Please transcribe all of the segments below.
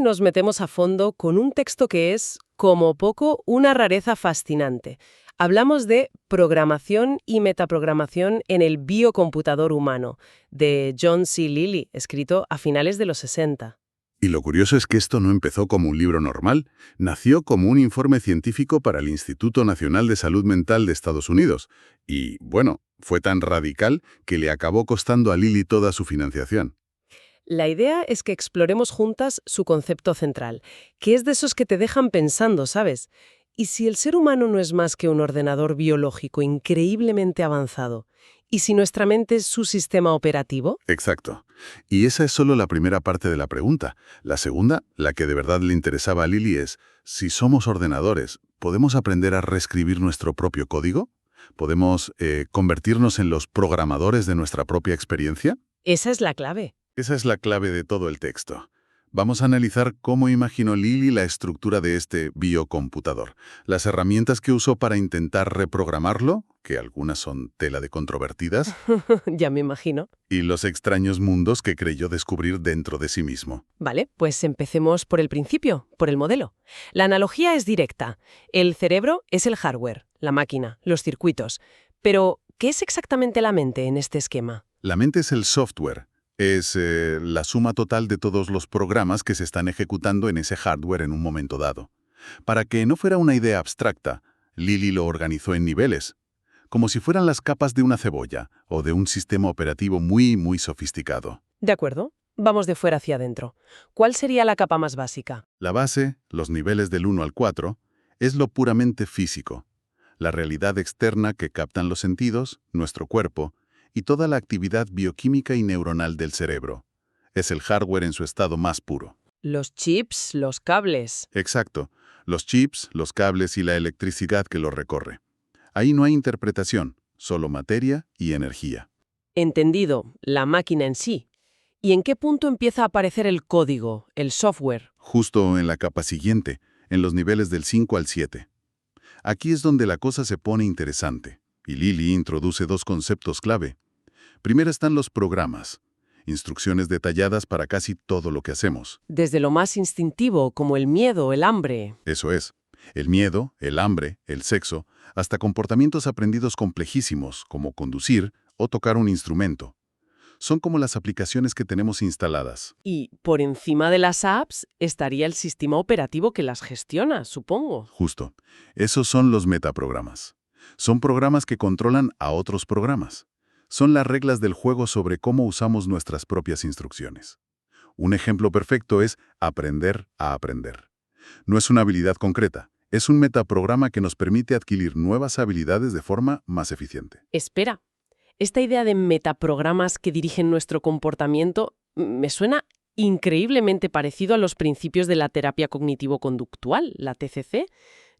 nos metemos a fondo con un texto que es, como poco, una rareza fascinante. Hablamos de programación y metaprogramación en el biocomputador humano, de John C. Lilly, escrito a finales de los 60. Y lo curioso es que esto no empezó como un libro normal, nació como un informe científico para el Instituto Nacional de Salud Mental de Estados Unidos. Y, bueno, fue tan radical que le acabó costando a Lilly toda su financiación. La idea es que exploremos juntas su concepto central, que es de esos que te dejan pensando, ¿sabes? ¿Y si el ser humano no es más que un ordenador biológico increíblemente avanzado? ¿Y si nuestra mente es su sistema operativo? Exacto. Y esa es solo la primera parte de la pregunta. La segunda, la que de verdad le interesaba a Lilly es, si somos ordenadores, ¿podemos aprender a reescribir nuestro propio código? ¿Podemos convertirnos en los programadores de nuestra propia experiencia? Esa es la clave. Esa es la clave de todo el texto. Vamos a analizar cómo imaginó Lilly la estructura de este biocomputador, las herramientas que usó para intentar reprogramarlo, que algunas son tela de controvertidas, Ya me imagino. y los extraños mundos que creyó descubrir dentro de sí mismo. Vale, pues empecemos por el principio, por el modelo. La analogía es directa. El cerebro es el hardware, la máquina, los circuitos. Pero, ¿qué es exactamente la mente en este esquema? La mente es el software, es la suma total de todos los programas que se están ejecutando en ese hardware en un momento dado. Para que no fuera una idea abstracta, Lilly lo organizó en niveles, como si fueran las capas de una cebolla o de un sistema operativo muy sofisticado. De acuerdo. Vamos de fuera hacia adentro. ¿Cuál sería la capa más básica? La base, los niveles del 1 al 4, es lo puramente físico, la realidad externa que captan los sentidos, nuestro cuerpo, y toda la actividad bioquímica y neuronal del cerebro. Es el hardware en su estado más puro. Los chips, los cables. Exacto, los chips, los cables y la electricidad que los recorre. Ahí no hay interpretación, solo materia y energía. Entendido, la máquina en sí. ¿Y en qué punto empieza a aparecer el código, el software? Justo en la capa siguiente, en los niveles del 5 al 7. Aquí es donde la cosa se pone interesante, y Lilly introduce dos conceptos clave. Primero están los programas, instrucciones detalladas para casi todo lo que hacemos. Desde lo más instintivo, como el miedo, el hambre. Eso es, el miedo, el hambre, el sexo, hasta comportamientos aprendidos complejísimos, como conducir o tocar un instrumento. Son como las aplicaciones que tenemos instaladas. Y por encima de las apps estaría el sistema operativo que las gestiona, supongo. Justo. Esos son los metaprogramas. Son programas que controlan a otros programas. Son las reglas del juego sobre cómo usamos nuestras propias instrucciones. Un ejemplo perfecto es aprender a aprender. No es una habilidad concreta, es un metaprograma que nos permite adquirir nuevas habilidades de forma más eficiente. Espera, esta idea de metaprogramas que dirigen nuestro comportamiento me suena increíblemente parecido a los principios de la terapia cognitivo-conductual, la TCC.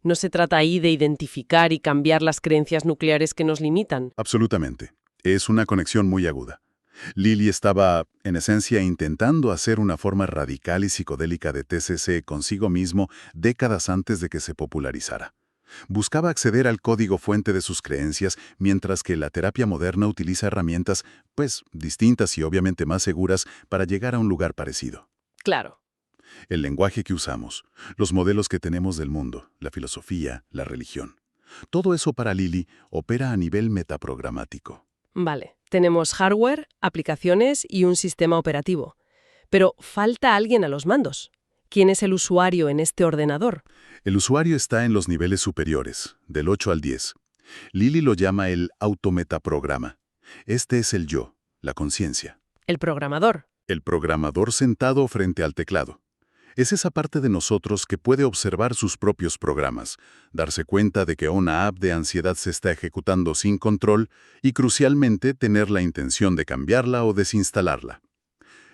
¿No se trata ahí de identificar y cambiar las creencias nucleares que nos limitan? Absolutamente. Es una conexión muy aguda. Lilly estaba, en esencia, intentando hacer una forma radical y psicodélica de TCC consigo mismo décadas antes de que se popularizara. Buscaba acceder al código fuente de sus creencias, mientras que la terapia moderna utiliza herramientas, distintas y obviamente más seguras para llegar a un lugar parecido. Claro. El lenguaje que usamos, los modelos que tenemos del mundo, la filosofía, la religión. Todo eso para Lilly opera a nivel metaprogramático. Vale, tenemos hardware, aplicaciones y un sistema operativo. Pero falta alguien a los mandos. ¿Quién es el usuario en este ordenador? El usuario está en los niveles superiores, del 8 al 10. Lilly lo llama el autometaprograma. Este es el yo, la conciencia. El programador. El programador sentado frente al teclado. Es esa parte de nosotros que puede observar sus propios programas, darse cuenta de que una app de ansiedad se está ejecutando sin control y, crucialmente, tener la intención de cambiarla o desinstalarla.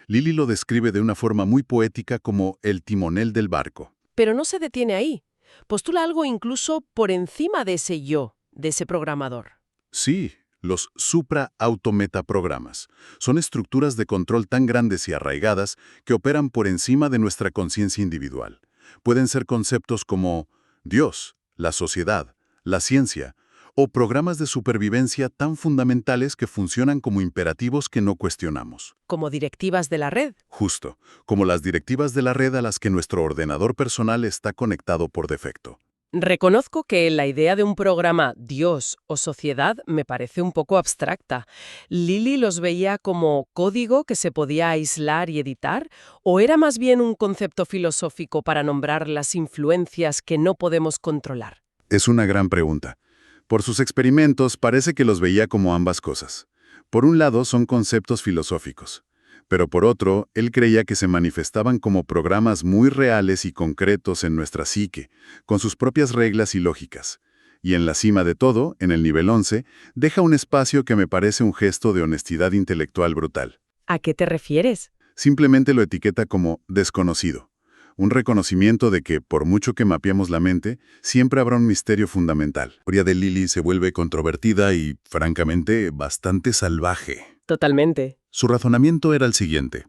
Lilly lo describe de una forma muy poética como el timonel del barco. Pero no se detiene ahí. Postula algo incluso por encima de ese yo, de ese programador. Sí, los supra-autometaprogramas son estructuras de control tan grandes y arraigadas que operan por encima de nuestra conciencia individual. Pueden ser conceptos como Dios, la sociedad, la ciencia O programas de supervivencia tan fundamentales que funcionan como imperativos que no cuestionamos. Como directivas de la red. Justo, como las directivas de la red a las que nuestro ordenador personal está conectado por defecto. Reconozco que la idea de un programa Dios o sociedad me parece un poco abstracta. ¿Lily los veía como código que se podía aislar y editar? ¿O era más bien un concepto filosófico para nombrar las influencias que no podemos controlar? Es una gran pregunta. Por sus experimentos parece que los veía como ambas cosas. Por un lado son conceptos filosóficos, pero por otro, él creía que se manifestaban como programas muy reales y concretos en nuestra psique, con sus propias reglas y lógicas. Y en la cima de todo, en el nivel 11, deja un espacio que me parece un gesto de honestidad intelectual brutal. ¿A qué te refieres? Simplemente lo etiqueta como desconocido. Un reconocimiento de que, por mucho que mapeamos la mente, siempre habrá un misterio fundamental. La teoría de Lily se vuelve controvertida y, francamente, bastante salvaje. Totalmente. Su razonamiento era el siguiente.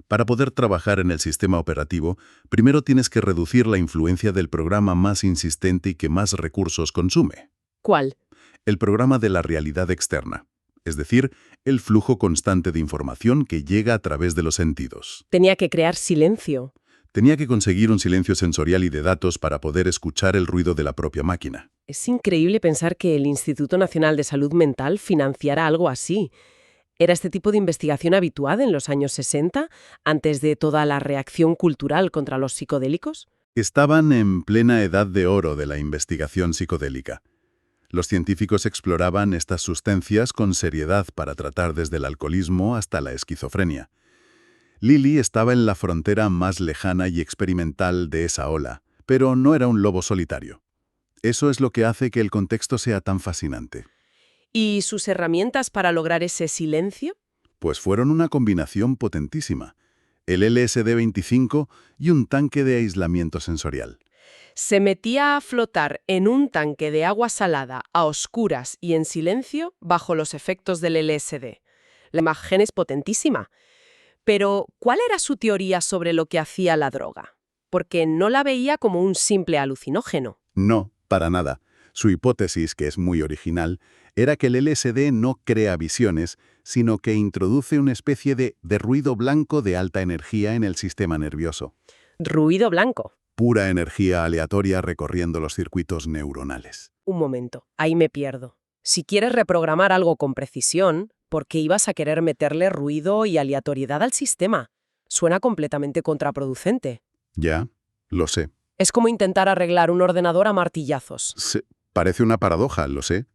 Para poder trabajar en el sistema operativo, primero tienes que reducir la influencia del programa más insistente y que más recursos consume. ¿Cuál? El programa de la realidad externa. Es decir, el flujo constante de información que llega a través de los sentidos. Tenía que crear silencio. Tenía que conseguir un silencio sensorial y de datos para poder escuchar el ruido de la propia máquina. Es increíble pensar que el Instituto Nacional de Salud Mental financiara algo así. ¿Era este tipo de investigación habitual en los años 60, antes de toda la reacción cultural contra los psicodélicos? Estaban en plena edad de oro de la investigación psicodélica. Los científicos exploraban estas sustancias con seriedad para tratar desde el alcoholismo hasta la esquizofrenia. Lily estaba en la frontera más lejana y experimental de esa ola, pero no era un lobo solitario. Eso es lo que hace que el contexto sea tan fascinante. ¿Y sus herramientas para lograr ese silencio? Pues fueron una combinación potentísima. El LSD-25 y un tanque de aislamiento sensorial. Se metía a flotar en un tanque de agua salada, a oscuras y en silencio, bajo los efectos del LSD. La imagen es potentísima. Pero, ¿cuál era su teoría sobre lo que hacía la droga? Porque no la veía como un simple alucinógeno. No, para nada. Su hipótesis, que es muy original, era que el LSD no crea visiones, sino que introduce una especie de ruido blanco de alta energía en el sistema nervioso. Ruido blanco. Pura energía aleatoria recorriendo los circuitos neuronales. Un momento, ahí me pierdo. Si quieres reprogramar algo con precisión, ¿por qué ibas a querer meterle ruido y aleatoriedad al sistema? Suena completamente contraproducente. Ya, lo sé. Es como intentar arreglar un ordenador a martillazos. Parece una paradoja, lo sé.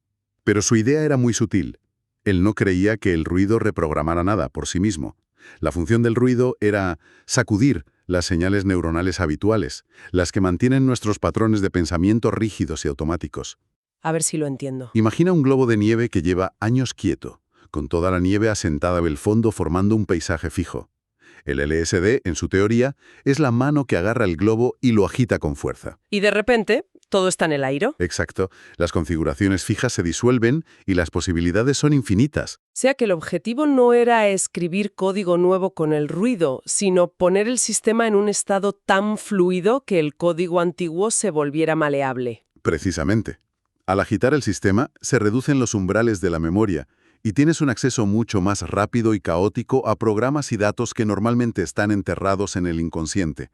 Pero su idea era muy sutil. Él no creía que el ruido reprogramara nada por sí mismo. La función del ruido era sacudir las señales neuronales habituales, las que mantienen nuestros patrones de pensamiento rígidos y automáticos. A ver si lo entiendo. Imagina un globo de nieve que lleva años quieto, con toda la nieve asentada en el fondo formando un paisaje fijo. El LSD, en su teoría, es la mano que agarra el globo y lo agita con fuerza. Y de repente, todo está en el aire. Exacto. Las configuraciones fijas se disuelven y las posibilidades son infinitas. O sea que el objetivo no era escribir código nuevo con el ruido, sino poner el sistema en un estado tan fluido que el código antiguo se volviera maleable. Precisamente. Al agitar el sistema, se reducen los umbrales de la memoria y tienes un acceso mucho más rápido y caótico a programas y datos que normalmente están enterrados en el inconsciente.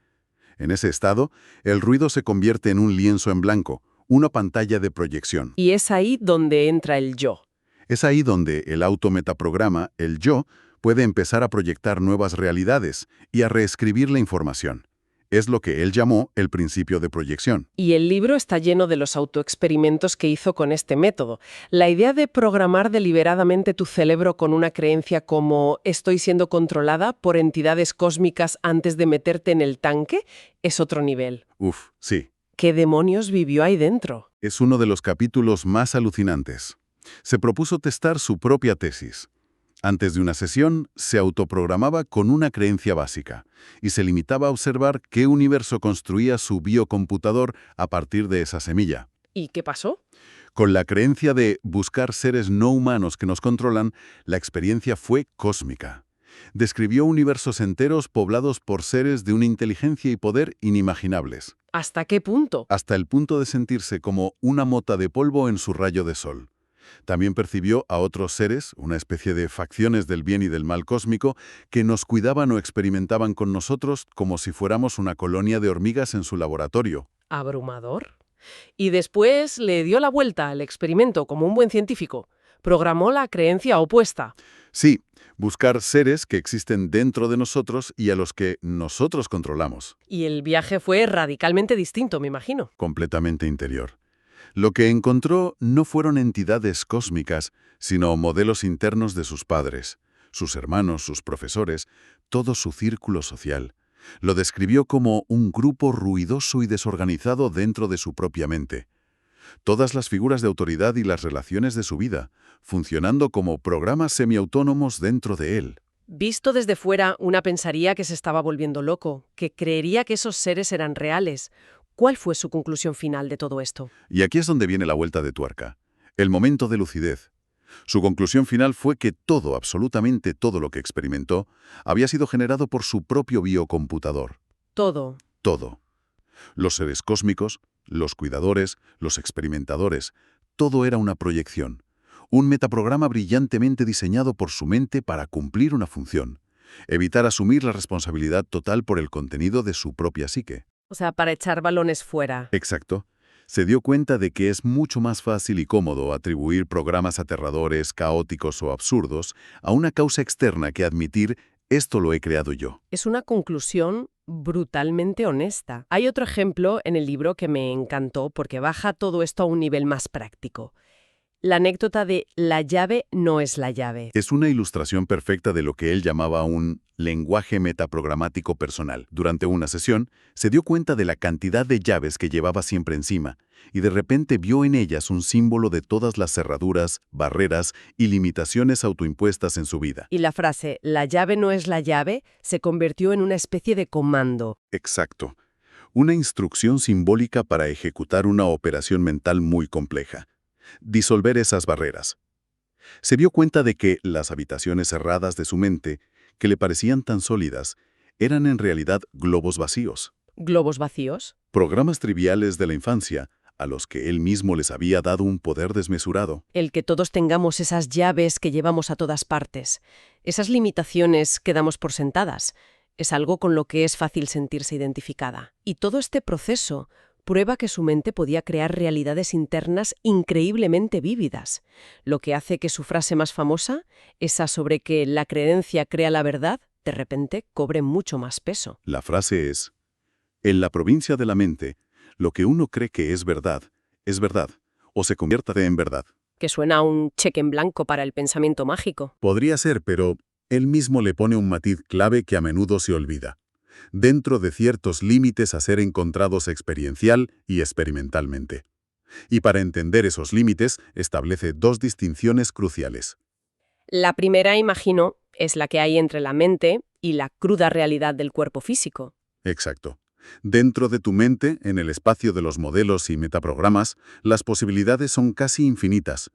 En ese estado, el ruido se convierte en un lienzo en blanco, una pantalla de proyección. Y es ahí donde entra el yo. Es ahí donde el autometaprograma, el yo, puede empezar a proyectar nuevas realidades y a reescribir la información. Es lo que él llamó el principio de proyección. Y el libro está lleno de los autoexperimentos que hizo con este método. La idea de programar deliberadamente tu cerebro con una creencia como «estoy siendo controlada por entidades cósmicas antes de meterte en el tanque» es otro nivel. Uf, sí. ¿Qué demonios vivió ahí dentro? Es uno de los capítulos más alucinantes. Se propuso testar su propia tesis. Antes de una sesión, se autoprogramaba con una creencia básica y se limitaba a observar qué universo construía su biocomputador a partir de esa semilla. ¿Y qué pasó? Con la creencia de buscar seres no humanos que nos controlan, la experiencia fue cósmica. Describió universos enteros poblados por seres de una inteligencia y poder inimaginables. ¿Hasta qué punto? hasta el punto de sentirse como una mota de polvo en su rayo de sol. También percibió a otros seres, una especie de facciones del bien y del mal cósmico, que nos cuidaban o experimentaban con nosotros como si fuéramos una colonia de hormigas en su laboratorio. Abrumador. Y después le dio la vuelta al experimento como un buen científico. Programó la creencia opuesta. Sí, buscar seres que existen dentro de nosotros y a los que nosotros controlamos, Y el viaje fue radicalmente distinto, me imagino. completamente interior. Lo que encontró no fueron entidades cósmicas, sino modelos internos de sus padres, sus hermanos, sus profesores, todo su círculo social. Lo describió como un grupo ruidoso y desorganizado dentro de su propia mente. Todas las figuras de autoridad y las relaciones de su vida, funcionando como programas semiautónomos dentro de él. Visto desde fuera, una pensaría que se estaba volviendo loco, que creería que esos seres eran reales. ¿Cuál fue su conclusión final de todo esto? Y aquí es donde viene la vuelta de tuerca. El momento de lucidez. Su conclusión final fue que todo, absolutamente todo lo que experimentó, había sido generado por su propio biocomputador. Todo. Todo. Los seres cósmicos, los cuidadores, los experimentadores, todo era una proyección. Un metaprograma brillantemente diseñado por su mente para cumplir una función. Evitar asumir la responsabilidad total por el contenido de su propia psique. O sea, para echar balones fuera. Exacto. Se dio cuenta de que es mucho más fácil y cómodo atribuir programas aterradores, caóticos o absurdos a una causa externa que admitir «esto lo he creado yo». Es una conclusión brutalmente honesta. Hay otro ejemplo en el libro que me encantó porque baja todo esto a un nivel más práctico. La anécdota de la llave no es la llave. Es una ilustración perfecta de lo que él llamaba un lenguaje metaprogramático personal. Durante una sesión, se dio cuenta de la cantidad de llaves que llevaba siempre encima, y de repente vio en ellas un símbolo de todas las cerraduras, barreras y limitaciones autoimpuestas en su vida. Y la frase «la llave no es la llave» se convirtió en una especie de comando. Exacto. Una instrucción simbólica para ejecutar una operación mental muy compleja. Disolver esas barreras. Se dio cuenta de que las habitaciones cerradas de su mente, que le parecían tan sólidas, eran en realidad globos vacíos. ¿Globos vacíos? Programas triviales de la infancia, a los que él mismo les había dado un poder desmesurado. El que todos tengamos esas llaves que llevamos a todas partes. Esas limitaciones que damos por sentadas. Es algo con lo que es fácil sentirse identificada. Y todo este proceso prueba que su mente podía crear realidades internas increíblemente vívidas, lo que hace que su frase más famosa, esa sobre que la creencia crea la verdad, de repente cobre mucho más peso. La frase es: en la provincia de la mente, lo que uno cree que es verdad, o se convierte en verdad. Que suena a un cheque en blanco para el pensamiento mágico. Podría ser, pero él mismo le pone un matiz clave que a menudo se olvida. Dentro de ciertos límites a ser encontrados experiencial y experimentalmente. Y para entender esos límites, establece dos distinciones cruciales. La primera, imagino, es la que hay entre la mente y la cruda realidad del cuerpo físico. Exacto. Dentro de tu mente, en el espacio de los modelos y metaprogramas, las posibilidades son casi infinitas.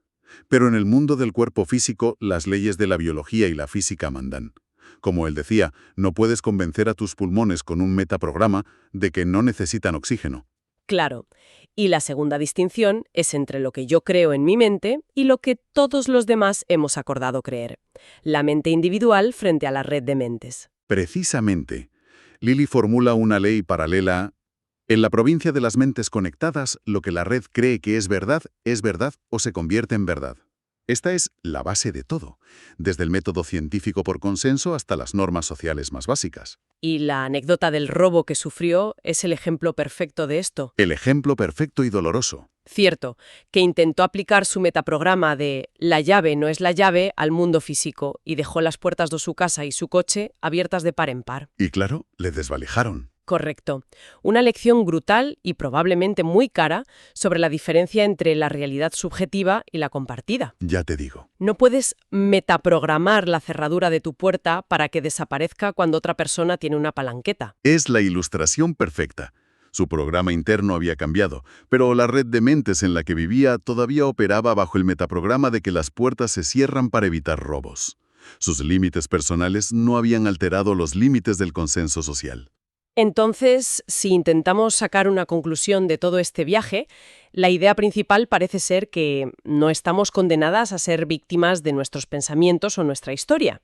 Pero en el mundo del cuerpo físico, las leyes de la biología y la física mandan. Como él decía, no puedes convencer a tus pulmones con un metaprograma de que no necesitan oxígeno. Claro. Y la segunda distinción es entre lo que yo creo en mi mente y lo que todos los demás hemos acordado creer. La mente individual frente a la red de mentes. Precisamente, Lilly formula una ley paralela. En la provincia de las mentes conectadas, lo que la red cree que es verdad o se convierte en verdad. Esta es la base de todo, desde el método científico por consenso hasta las normas sociales más básicas. Y la anécdota del robo que sufrió es el ejemplo perfecto de esto. El ejemplo perfecto y doloroso. Cierto, que intentó aplicar su metaprograma de la llave no es la llave al mundo físico y dejó las puertas de su casa y su coche abiertas de par en par. Y claro, le desvalijaron. Correcto. Una lección brutal y probablemente muy cara sobre la diferencia entre la realidad subjetiva y la compartida. Ya te digo. No puedes metaprogramar la cerradura de tu puerta para que desaparezca cuando otra persona tiene una palanqueta. Es la ilustración perfecta. Su programa interno había cambiado, pero la red de mentes en la que vivía todavía operaba bajo el metaprograma de que las puertas se cierran para evitar robos. Sus límites personales no habían alterado los límites del consenso social. Entonces, si intentamos sacar una conclusión de todo este viaje, la idea principal parece ser que no estamos condenadas a ser víctimas de nuestros pensamientos o nuestra historia,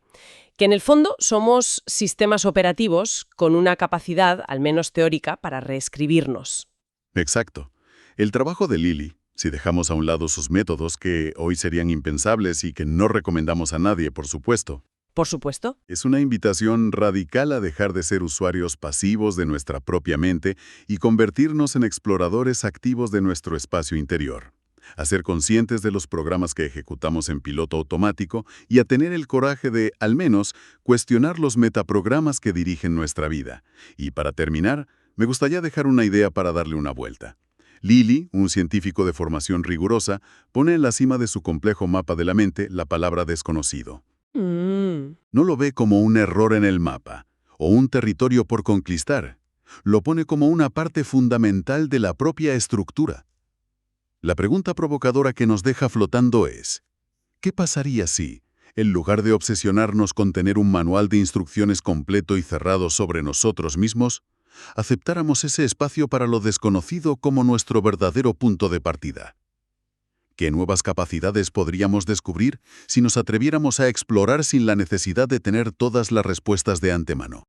que en el fondo somos sistemas operativos con una capacidad, al menos teórica, para reescribirnos. Exacto. El trabajo de Lily, si dejamos a un lado sus métodos que hoy serían impensables y que no recomendamos a nadie, por supuesto, Por supuesto. es una invitación radical a dejar de ser usuarios pasivos de nuestra propia mente y convertirnos en exploradores activos de nuestro espacio interior, a ser conscientes de los programas que ejecutamos en piloto automático y a tener el coraje de, al menos, cuestionar los metaprogramas que dirigen nuestra vida. Y para terminar, me gustaría dejar una idea para darle una vuelta. Lily, un científico de formación rigurosa, pone en la cima de su complejo mapa de la mente la palabra desconocido. Mm. No lo ve como un error en el mapa o un territorio por conquistar. Lo pone como una parte fundamental de la propia estructura. La pregunta provocadora que nos deja flotando es, ¿qué pasaría si, en lugar de obsesionarnos con tener un manual de instrucciones completo y cerrado sobre nosotros mismos, aceptáramos ese espacio para lo desconocido como nuestro verdadero punto de partida? ¿Qué nuevas capacidades podríamos descubrir si nos atreviéramos a explorar sin la necesidad de tener todas las respuestas de antemano?